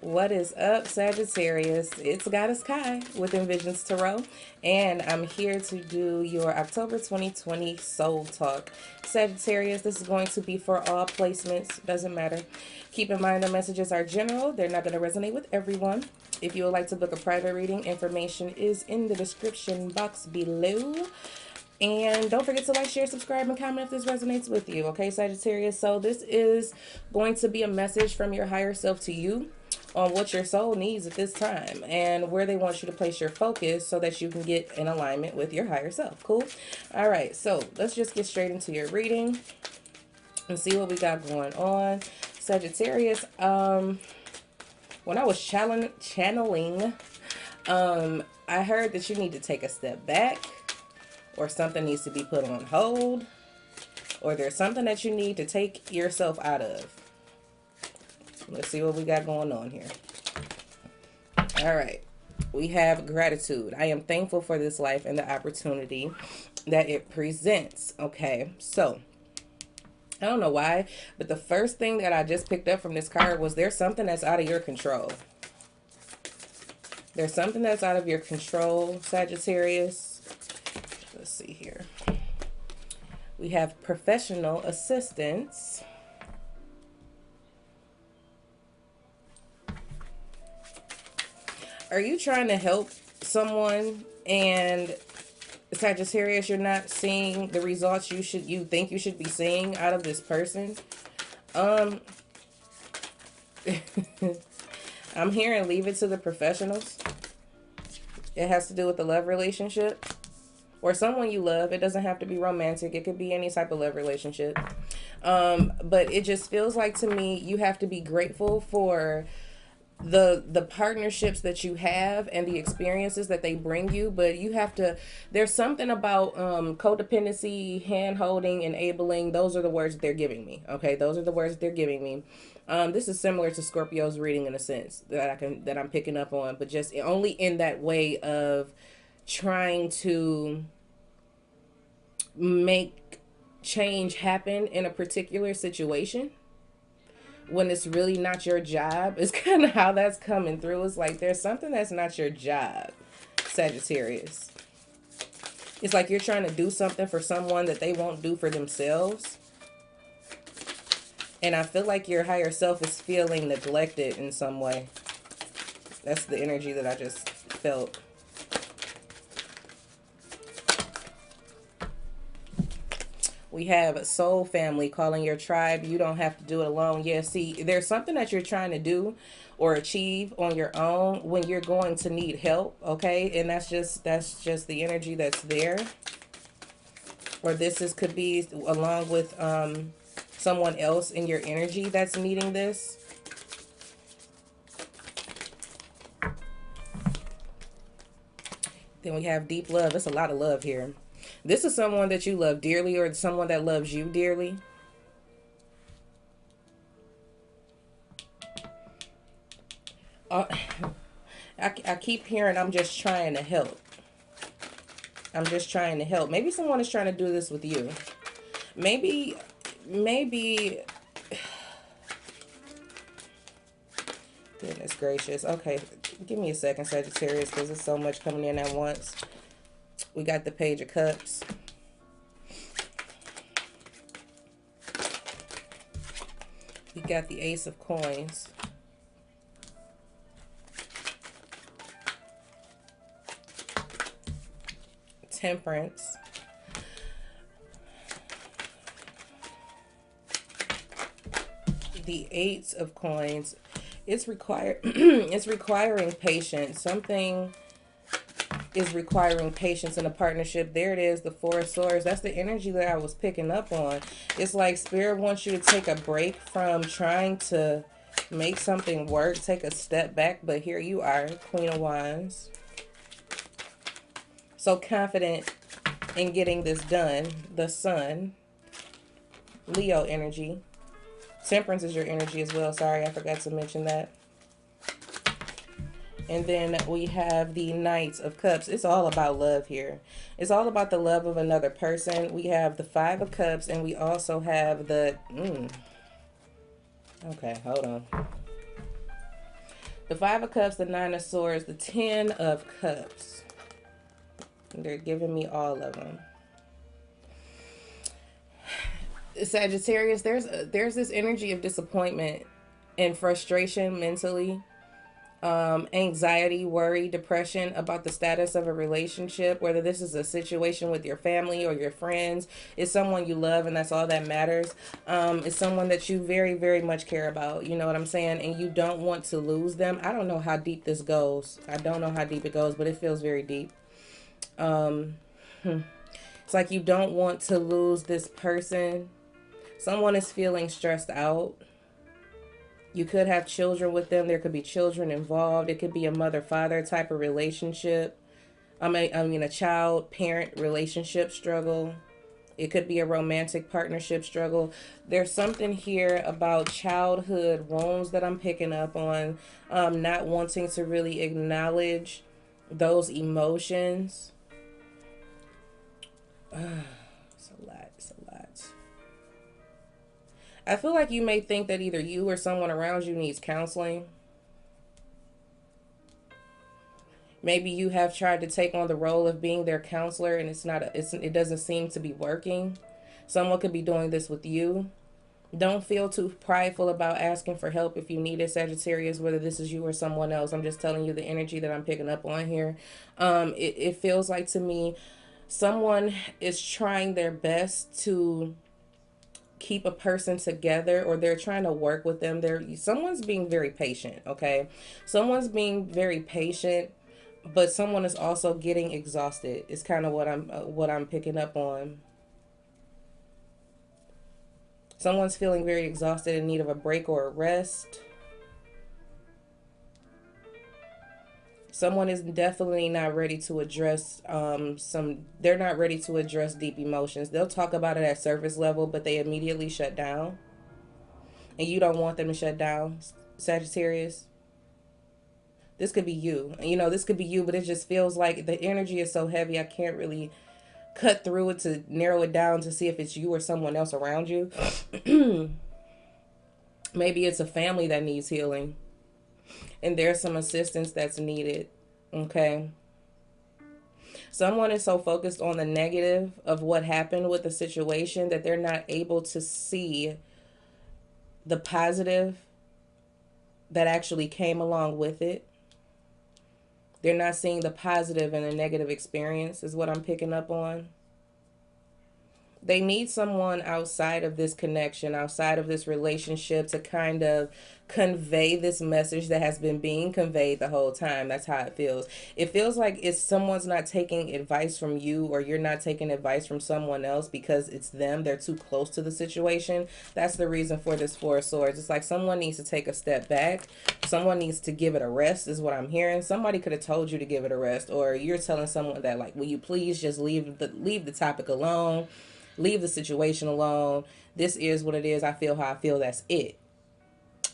What is up, Sagittarius? It's Goddess Kai with Envisions Tarot, and I'm here to do your October 2020 Soul Talk. Sagittarius, this is going to be for all placements, doesn't matter. Keep in mind the messages are general, they're not going to resonate with everyone. If you would like to book a private reading, information is in the description box below. And don't forget to like, share, subscribe, and comment if this resonates with you, okay, Sagittarius? So this is going to be a message from your higher self to you on what your soul needs at this time and where they want you to place your focus so that you can get in alignment with your higher self. Cool? All right, so let's just get straight into your reading and see what we got going on. Sagittarius, when I was channeling, I heard that you need to take a step back, or something needs to be put on hold, or there's something that you need to take yourself out of. Let's see what we got going on here. All right. We have gratitude. I am thankful for this life and the opportunity that it presents. Okay. So, I don't know why, but the first thing that I just picked up from this card was there's something that's out of your control. There's something that's out of your control, Sagittarius. Let's see here. We have professional assistance. Are you trying to help someone and Sagittarius, you're not seeing the results you think you should be seeing out of this person? I'm hearing leave it to the professionals. It has to do with the love relationship or someone you love. It doesn't have to be romantic. It could be any type of love relationship. But it just feels like to me you have to be grateful for the partnerships that you have and the experiences that they bring you, but you have to, there's something about codependency, hand holding, enabling. Those are the words that they're giving me. Okay, those are the words that they're giving me. This is similar to Scorpio's reading in a sense that I'm picking up on, but just only in that way of trying to make change happen in a particular situation when it's really not your job. Is kind of how that's coming through. It's like there's something that's not your job, Sagittarius. It's like you're trying to do something for someone that they won't do for themselves. And I feel like your higher self is feeling neglected in some way. That's the energy that I just felt. We have soul family, calling your tribe. You don't have to do it alone. Yeah, see, there's something that you're trying to do or achieve on your own when you're going to need help, okay? And that's just the energy that's there. Or could be along with someone else in your energy that's needing this. Then we have deep love. There's a lot of love here. This is someone that you love dearly or someone that loves you dearly. I keep hearing I'm just trying to help. I'm just trying to help. Maybe someone is trying to do this with you. Maybe goodness gracious. Okay, give me a second, Sagittarius, because there's so much coming in at once. We got the Page of Cups. We got the Ace of Coins. Temperance. The Eight of Coins. It's requiring patience. Something is requiring patience in a partnership. There it is, the Four of Swords. That's the energy that I was picking up on. It's like Spirit wants you to take a break from trying to make something work. Take a step back, but here you are, Queen of Wands. So confident in getting this done. The Sun. Leo energy. Temperance is your energy as well. Sorry, I forgot to mention that. And then we have the Knight of Cups. It's all about love here. It's all about the love of another person. We have the Five of Cups, and we also have the... Okay, hold on. The Five of Cups, the Nine of Swords, the Ten of Cups. They're giving me all of them. Sagittarius, there's this energy of disappointment and frustration mentally, anxiety, worry, depression about the status of a relationship, whether this is a situation with your family or your friends. It's someone you love and that's all that matters. It's someone that you very, very much care about. You know what I'm saying? And you don't want to lose them. I don't know how deep this goes. I don't know how deep it goes, but it feels very deep. It's like you don't want to lose this person. Someone is feeling stressed out. You could have children with them. There could be children involved. It could be a mother-father type of relationship. I mean a child-parent relationship struggle. It could be a romantic partnership struggle. There's something here about childhood wounds that I'm picking up on. Not wanting to really acknowledge those emotions. It's a lot. It's a lot. I feel like you may think that either you or someone around you needs counseling. Maybe you have tried to take on the role of being their counselor and it doesn't seem to be working. Someone could be doing this with you. Don't feel too prideful about asking for help if you need it, Sagittarius, whether this is you or someone else. I'm just telling you the energy that I'm picking up on here. It feels like to me someone is trying their best to keep a person together, or they're trying to work with them. Someone's being very patient, okay? Someone's being very patient, but someone is also getting exhausted. It's kind of what I'm picking up on. Someone's feeling very exhausted, in need of a break or a rest. Someone is definitely not ready to address they're not ready to address deep emotions. They'll talk about it at surface level, but they immediately shut down. And you don't want them to shut down, Sagittarius. This could be you. This could be you, but it just feels like the energy is so heavy, I can't really cut through it to narrow it down to see if it's you or someone else around you. Maybe it's a family that needs healing. And there's some assistance that's needed. Okay. Someone is so focused on the negative of what happened with the situation that they're not able to see the positive that actually came along with it. They're not seeing the positive in the negative experience, is what I'm picking up on. They need someone outside of this connection, outside of this relationship, to kind of convey this message that has been being conveyed the whole time. That's how it feels. It feels like if someone's not taking advice from you, or you're not taking advice from someone else because it's them, they're too close to the situation. That's the reason for this Four of Swords. It's like someone needs to take a step back. Someone needs to give it a rest, is what I'm hearing. Somebody could have told you to give it a rest, or you're telling someone that, like, will you please just leave the topic alone? Leave the situation alone. This is what it is. I feel how I feel. That's it.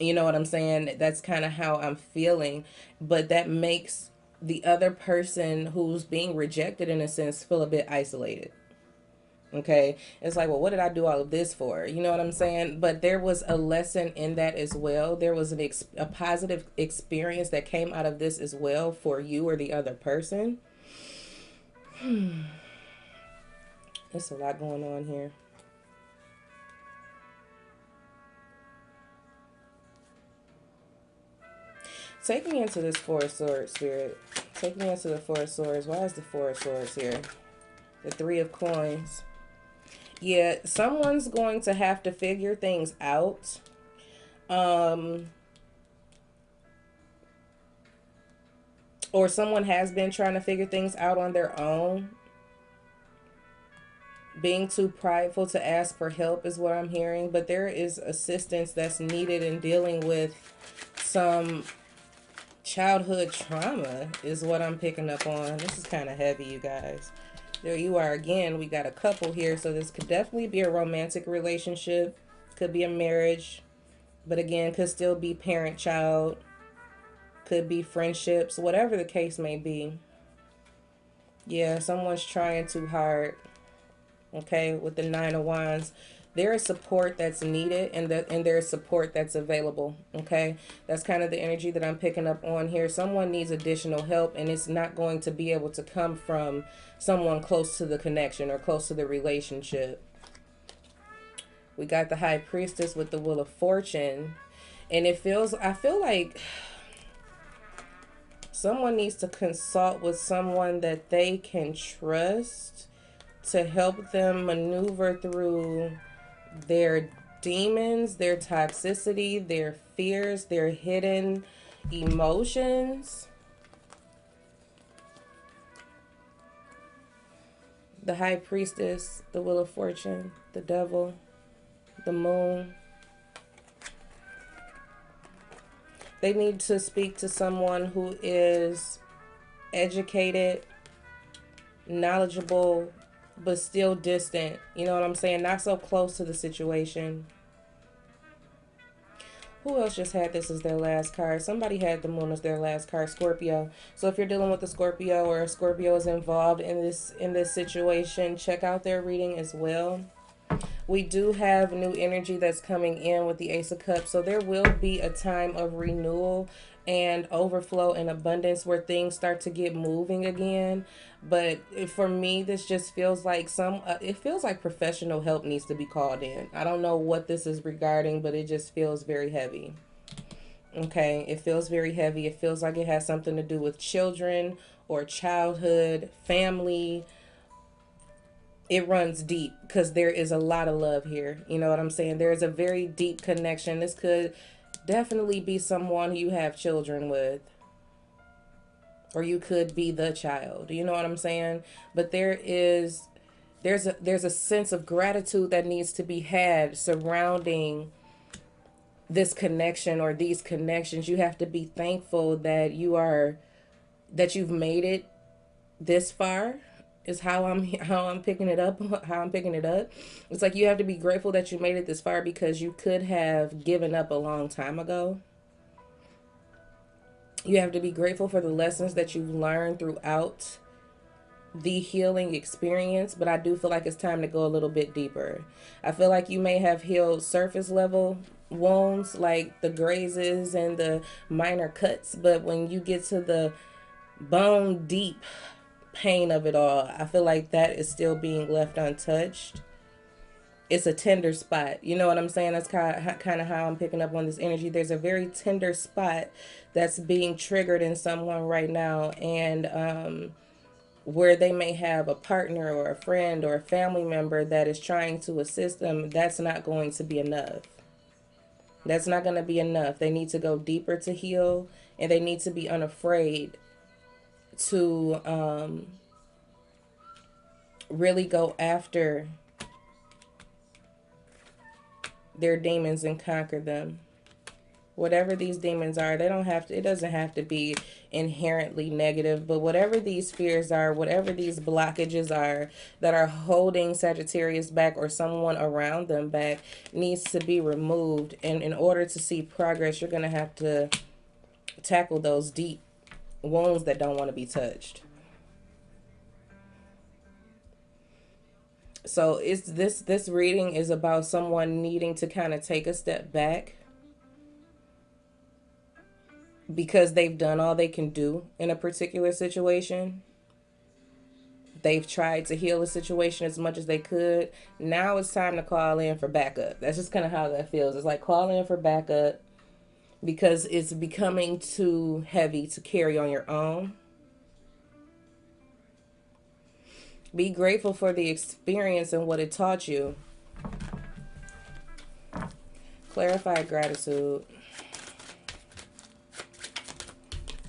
You know what I'm saying? That's kind of how I'm feeling. But that makes the other person who's being rejected, in a sense, feel a bit isolated. Okay? It's like, well, what did I do all of this for? You know what I'm saying? But there was a lesson in that as well. There was a positive experience that came out of this as well for you or the other person. There's a lot going on here. Take me into this Four of Swords, Spirit. Take me into the Four of Swords. Why is the Four of Swords here? The Three of Coins. Yeah, someone's going to have to figure things out. Or someone has been trying to figure things out on their own. Being too prideful to ask for help is what I'm hearing. But there is assistance that's needed in dealing with some childhood trauma, is what I'm picking up on. This is kind of heavy, you guys. There you are again. We got a couple here. So this could definitely be a romantic relationship. Could be a marriage. But again, could still be parent-child. Could be friendships. Whatever the case may be. Yeah, someone's trying too hard. Okay, with the Nine of Wands. There is support that's needed, and there is support that's available. Okay, that's kind of the energy that I'm picking up on here. Someone needs additional help, and it's not going to be able to come from someone close to the connection or close to the relationship. We got the High Priestess with the Wheel of Fortune, and I feel like someone needs to consult with someone that they can trust to help them maneuver through their demons, their toxicity, their fears, their hidden emotions. The High Priestess, the Wheel of Fortune, the Devil, the Moon. They need to speak to someone who is educated, knowledgeable, but still distant. You know what I'm saying? Not so close to the situation. Who else just had this as their last card? Somebody had the Moon as their last card, Scorpio. So if you're dealing with a Scorpio, or a Scorpio is involved in this situation, check out their reading as well. We do have new energy that's coming in with the Ace of Cups. So there will be a time of renewal and overflow and abundance where things start to get moving again. But for me, this just feels like it feels like professional help needs to be called in. I don't know what this is regarding, but it just feels very heavy. Okay, it feels very heavy. It feels like it has something to do with children or childhood, family. It runs deep because there is a lot of love here. You know what I'm saying? There is a very deep connection. This could definitely be someone who you have children with, or you could be the child. You know what I'm saying? But there's a sense of gratitude that needs to be had surrounding this connection or these connections. You have to be thankful that you've made it this far. Is how I'm picking it up. How I'm picking it up. It's like you have to be grateful that you made it this far, because you could have given up a long time ago. You have to be grateful for the lessons that you've learned throughout the healing experience, but I do feel like it's time to go a little bit deeper. I feel like you may have healed surface level wounds, like the grazes and the minor cuts, but when you get to the bone deep pain of it all, I feel like that is still being left untouched. It's a tender spot. You know what I'm saying? That's kind of how I'm picking up on this energy. There's a very tender spot that's being triggered in someone right now, and where they may have a partner or a friend or a family member that is trying to assist them, that's not going to be enough. That's not going to be enough. They need to go deeper to heal, and they need to be unafraid to really go after their demons and conquer them. Whatever these demons are, it doesn't have to be inherently negative, but whatever these fears are, whatever these blockages are that are holding Sagittarius back or someone around them back, needs to be removed. And in order to see progress, you're going to have to tackle those deep wounds that don't want to be touched. So this reading is about someone needing to kind of take a step back because they've done all they can do in a particular situation. They've tried to heal a situation as much as they could. Now it's time to call in for backup. That's just kind of how that feels. It's like call in for backup because it's becoming too heavy to carry on your own. Be grateful for the experience and what it taught you. Clarified gratitude.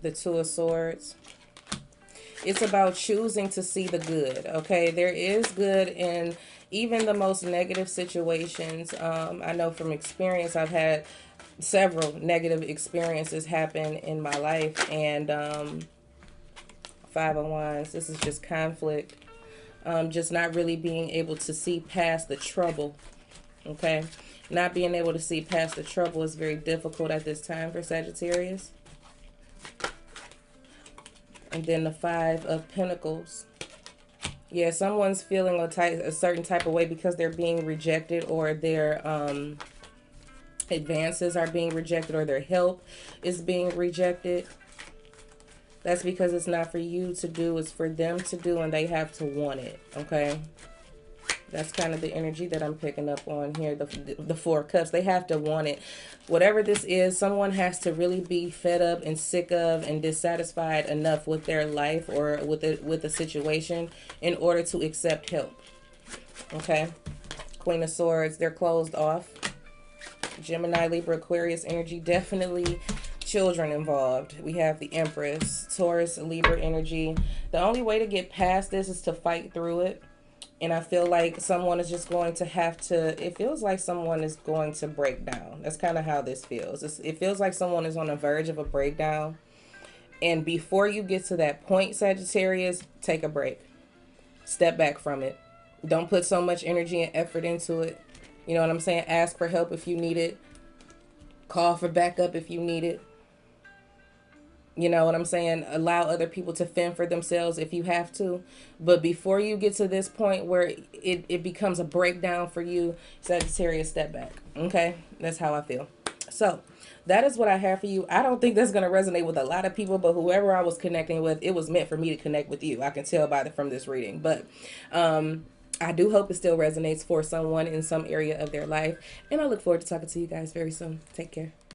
The Two of Swords. It's about choosing to see the good, okay? There is good in even the most negative situations. I know from experience, I've had several negative experiences happen in my life. And Five of Wands, this is just conflict. Just not really being able to see past the trouble, okay? Not being able to see past the trouble is very difficult at this time for Sagittarius. And then the Five of Pentacles. Yeah, someone's feeling a certain type of way because they're being rejected, or their advances are being rejected, or their help is being rejected. That's because it's not for you to do, it's for them to do, and they have to want it. Okay. That's kind of the energy that I'm picking up on here. The Four of Cups. They have to want it. Whatever this is, someone has to really be fed up and sick of and dissatisfied enough with their life or with the situation in order to accept help. Okay. Queen of Swords. They're closed off. Gemini, Libra, Aquarius energy. Definitely children involved. We have the Empress. Taurus, Libra energy. The only way to get past this is to fight through it. And I feel like someone is just going to have to, it feels like someone is going to break down. That's kind of how this feels. It feels like someone is on the verge of a breakdown. And before you get to that point, Sagittarius, take a break. Step back from it. Don't put so much energy and effort into it. You know what I'm saying? Ask for help if you need it. Call for backup if you need it. You know what I'm saying? Allow other people to fend for themselves if you have to. But before you get to this point where it becomes a breakdown for you, Sagittarius, step back. Okay? That's how I feel. So that is what I have for you. I don't think that's going to resonate with a lot of people, but whoever I was connecting with, it was meant for me to connect with you. I can tell from this reading. But I do hope it still resonates for someone in some area of their life. And I look forward to talking to you guys very soon. Take care.